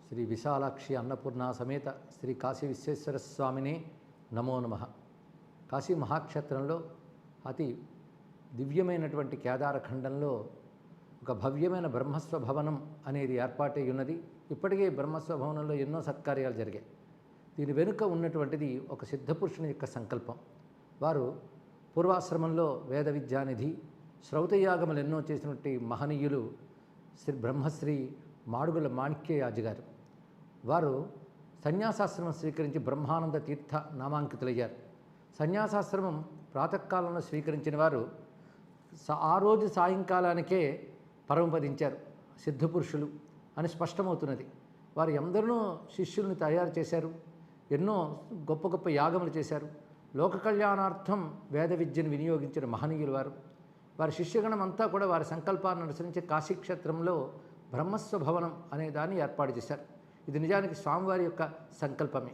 శ్రీ విశాలాక్షి అన్నపూర్ణ సమేత శ్రీ కాశీ విశ్వేశ్వర స్వామినే నమో నమః. కాశీ మహాక్షేత్రంలో అతి దివ్యమైనటువంటి కేదారఖండంలో ఒక భవ్యమైన బ్రహ్మస్వభవనం అనేది ఏర్పాటై ఉన్నది. ఇప్పటికే బ్రహ్మస్వభవనంలో ఎన్నో సత్కార్యాలు జరిగాయి. దీని వెనుక ఉన్నటువంటిది ఒక సిద్ధపురుషుని యొక్క సంకల్పం. వారు పూర్వాశ్రమంలో వేద విద్యానిధి శ్రౌతయాగములు ఎన్నో చేసినటువంటి మహనీయులు శ్రీ బ్రహ్మశ్రీ మాడుగుల మాణిక్యయాజి గారు. వారు సన్యాసాశ్రమం స్వీకరించి బ్రహ్మానంద తీర్థ నామాంకితులయ్యారు. సన్యాసాశ్రమం ప్రాతకాలంలో స్వీకరించిన వారు ఆ రోజు సాయంకాలానికే పరమపదించారు సిద్ధపురుషులు అని స్పష్టమవుతున్నది. వారు ఎందరినో శిష్యుల్ని తయారు చేశారు, ఎన్నో గొప్ప గొప్ప యాగములు చేశారు. లోక కళ్యాణార్థం వేద విద్యను వినియోగించిన మహనీయులు వారు. వారి శిష్యగణం అంతా కూడా వారి సంకల్పాన్ని అనుసరించి కాశీక్షేత్రంలో బ్రహ్మస్వభవనం అనే దాన్ని ఏర్పాటు చేశారు. ఇది నిజానికి స్వామివారి యొక్క సంకల్పమే.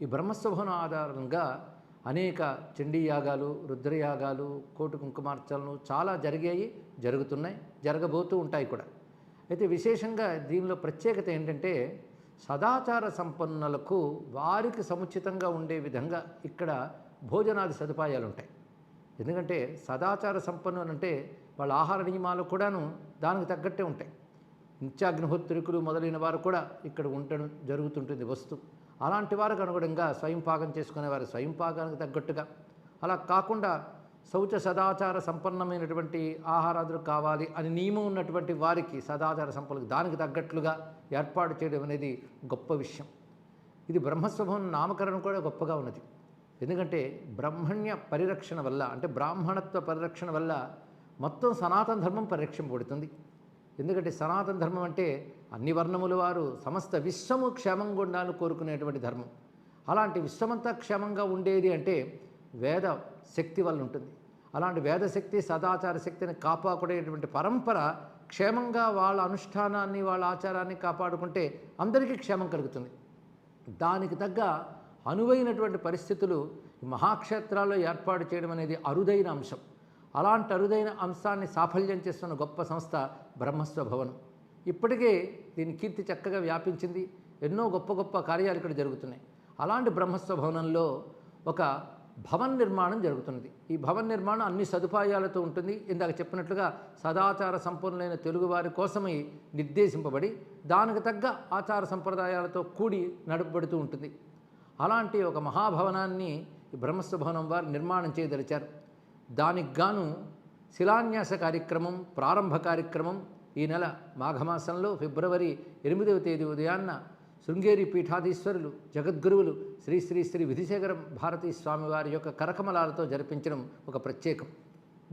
ఈ బ్రహ్మస్వభవనం ఆధారంగా అనేక చండీయాగాలు, రుద్రయాగాలు, కోటి కుంకుమార్చనలు చాలా జరిగాయి, జరుగుతున్నాయి, జరగబోతూ ఉంటాయి కూడా. అయితే విశేషంగా దీనిలో ప్రత్యేకత ఏంటంటే సదాచార సంపన్నులకు వారికి సముచితంగా ఉండే విధంగా ఇక్కడ భోజనాది సదుపాయాలు ఉంటాయి. ఎందుకంటే సదాచార సంపన్నులు అంటే వాళ్ళ ఆహార నియమాలు కూడాను దానికి తగ్గట్టే ఉంటాయి. నిత్యాగ్నిహోత్రికులు మొదలైన వారు కూడా ఇక్కడ ఉండడం జరుగుతుంటుంది వస్తు. అలాంటి వారికి అనుగుణంగా స్వయం పాకం చేసుకునేవారు స్వయం పాకానికి తగ్గట్టుగా, అలా కాకుండా శౌచ సదాచార సంపన్నమైనటువంటి ఆహారాదులు కావాలి అని నియమం ఉన్నటువంటి వారికి సదాచార సంపన్నులకు దానికి తగ్గట్లుగా ఏర్పాటు చేయడం అనేది గొప్ప విషయం. ఇది బ్రహ్మస్వభావం నామకరణం కూడా గొప్పగా ఉన్నది. ఎందుకంటే బ్రహ్మణ్య పరిరక్షణ వల్ల, అంటే బ్రాహ్మణత్వ పరిరక్షణ వల్ల మొత్తం సనాతన ధర్మం పరిరక్షింపబడుతుంది. ఎందుకంటే సనాతన ధర్మం అంటే అన్ని వర్ణముల వారు సమస్త విశ్వము క్షేమంగా ఉండాలని కోరుకునేటువంటి ధర్మం. అలాంటి విశ్వమంతా క్షేమంగా ఉండేది అంటే వేద శక్తి వల్ల ఉంటుంది. అలాంటి వేదశక్తి సదాచార శక్తిని కాపాడుకునేటువంటి పరంపర క్షేమంగా వాళ్ళ అనుష్ఠానాన్ని వాళ్ళ ఆచారాన్ని కాపాడుకుంటే అందరికీ క్షేమం కలుగుతుంది. దానికి తగ్గ అనువైనటువంటి పరిస్థితులు మహాక్షేత్రాల్లో ఏర్పాటు చేయడం అనేది అరుదైన అంశం. అలాంటి అరుదైన అంశాన్ని సాఫల్యం చేస్తున్న గొప్ప సంస్థ బ్రహ్మస్వభవనం. ఇప్పటికే దీని కీర్తి చక్కగా వ్యాపించింది, ఎన్నో గొప్ప గొప్ప కార్యాలు ఇక్కడ జరుగుతున్నాయి. అలాంటి బ్రహ్మస్వభవనంలో ఒక భవన నిర్మాణం జరుగుతున్నది. ఈ భవన నిర్మాణం అన్ని సదుపాయాలతో ఉంటుంది. ఇందాక చెప్పినట్లుగా సదాచార సంపన్నులైన తెలుగువారి కోసమై నిర్దేశింపబడి దానికి తగ్గ ఆచార సంప్రదాయాలతో కూడి నడుపబడుతూ ఉంటుంది. అలాంటి ఒక మహాభవనాన్ని ఈ బ్రహ్మస్వభవనం వారు నిర్మాణం చేయదలిచారు. దానికి గాను శిలాన్యాస కార్యక్రమం, ప్రారంభ కార్యక్రమం ఈ నెల మాఘమాసంలో ఫిబ్రవరి 8వ తేదీ ఉదయాన్న శృంగేరి పీఠాధీశ్వరులు జగద్గురువులు శ్రీ శ్రీ శ్రీ విధిశేఖర భారతీ స్వామివారి యొక్క కరకమలాలతో జరిపించడం ఒక ప్రత్యేకం.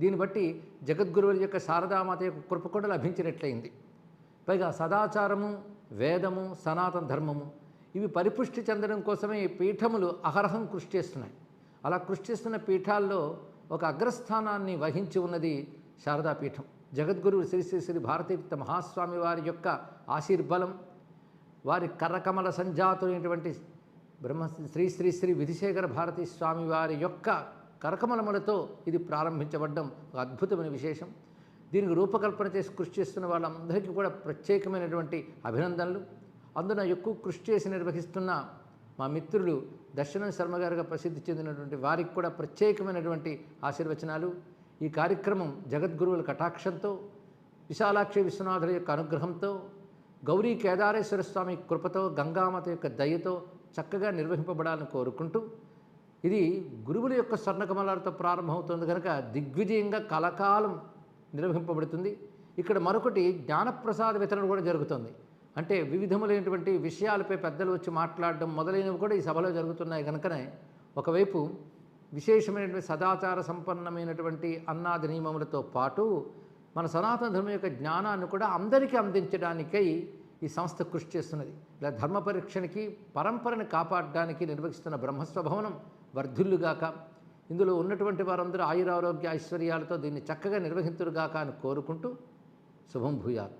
దీన్ని బట్టి జగద్గురువుల యొక్క శారదామాత యొక్క కృప కూడా లభించినట్లయింది. పైగా సదాచారము, వేదము, సనాతన ధర్మము ఇవి పరిపుష్టి చెందడం కోసమే ఈ పీఠములు అహరహం కృషి చేస్తున్నాయి. అలా కృషి చేస్తున్న పీఠాల్లో ఒక అగ్రస్థానాన్ని వహించి ఉన్నది శారదాపీఠం. జగద్గురువు శ్రీ శ్రీ శ్రీ భారతీర్థ మహాస్వామి వారి యొక్క ఆశీర్బలం, వారి కరకమల సంజాతులైనటువంటి శ్రీ శ్రీ శ్రీ విధిశేఖర భారతీ స్వామి వారి యొక్క కరకమలములతో ఇది ప్రారంభించబడ్డం ఒక అద్భుతమైన విశేషం. దీనికి రూపకల్పన చేసి కృషి చేస్తున్న వాళ్ళందరికీ కూడా ప్రత్యేకమైనటువంటి అభినందనలు. అందున ఎక్కువ కృషి చేసి నిర్వహిస్తున్న మా మిత్రులు దర్శనం శర్మ గారుగా ప్రసిద్ధి చెందినటువంటి వారికి కూడా ప్రత్యేకమైనటువంటి ఆశీర్వచనాలు. ఈ కార్యక్రమం జగద్గురువుల కటాక్షంతో, విశాలాక్షి విశ్వనాథుల యొక్క అనుగ్రహంతో, గౌరీ కేదారేశ్వర స్వామి కృపతో, గంగామాత యొక్క దయతో చక్కగా నిర్వహింపబడాలని కోరుకుంటూ, ఇది గురువుల యొక్క స్వర్ణకమలాలతో ప్రారంభమవుతుంది కనుక దిగ్విజయంగా కలకాలం నిర్వహింపబడుతుంది. ఇక్కడ మరొకటి జ్ఞానప్రసాద వితరణ కూడా జరుగుతుంది. అంటే వివిధములైనటువంటి విషయాలపై పెద్దలు వచ్చి మాట్లాడడం మొదలైనవి కూడా ఈ సభలో జరుగుతున్నాయి. కనుకనే ఒకవైపు విశేషమైనటువంటి సదాచార సంపన్నమైనటువంటి అన్నాది నియమములతో పాటు మన సనాతన ధర్మం యొక్క జ్ఞానాన్ని కూడా అందరికీ అందించడానికై ఈ సంస్థ కృషి చేస్తున్నది. ఇలా ధర్మ పరీక్షణకి, పరంపరని కాపాడడానికి నిర్వహిస్తున్న బ్రహ్మస్వభవనం వర్ధిల్లుగాక, ఇందులో ఉన్నటువంటి వారందరూ ఆయురారోగ్య ఐశ్వర్యాలతో దీన్ని చక్కగా నిర్వహింతురుగాక అని కోరుకుంటూ శుభం భూయాత్.